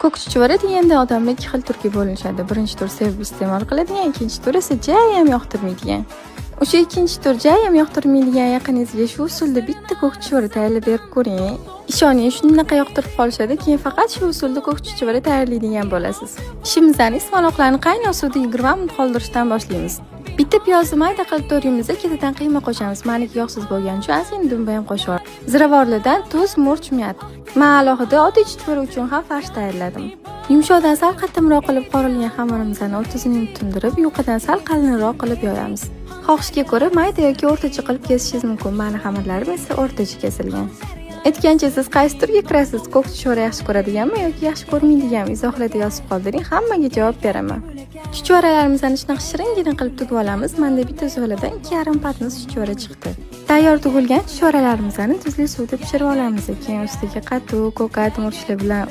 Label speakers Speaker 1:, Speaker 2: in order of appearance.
Speaker 1: Ko'k chuchvara deganda odamlar ikki xil turga bo'linishadi. Birinchi tur sevib iste'mol qiladigan, ikkinchi tur esa jayam yoqtirmaydigan. O'sha ikkinchi tur jayam yoqtirmaydigan yaqiningizga shu usulda bitta ko'k chuchvara tayyorlab berib ko'ring. Ishoning, shunaqa yoqtirib qolishadi, keyin faqat shu usulda ko'k chuchvara tayyorlaydigan bo'lasiz. Ishimizdan ismaloqlarni qaynoq suvda 20 minut qoldirishdan boshlaymiz. Bitta piyozni mayda qilib to'raymiz, ketidan qiyma qo'shamiz. Meniki yog'siz bo'lgani uchun ozgina dumba ham qo'shib yubordim. Ziravorlardan tuz, murch, miyat. Men alohida oddiy chuchvara uchun ham farsh tayyorladim. Yumshoqdan sal qattiqroq qilib qorilgan xamirimizni 30 minut tindirib, yuqadan sal qalinroq qilib yoyamiz. Xohishga ko'ra mayda yoki o'rtacha qilib kesishingiz mumkin. Meni xamirlarim esa o'rtacha kesilgan. Aytgancha siz qaysi turga kirasiz? Ko'k chuchvara yaxshi ko'radiganmi yoki yaxshi ko'rmaydiganmi? Izohlarda yozib qoldiring, hammaga javob beraman. Chuchvaralarimizni shunaqa shiringina qilib tugib olamiz. Menda bitta zoladan 2,5 patnis chuchvara chiqdi. Tayyor tugilgan chuchvaralarimizni tuzli suvda pishirib olamiz. Keyin ustiga qatiq, ko'kat, murchlar bilan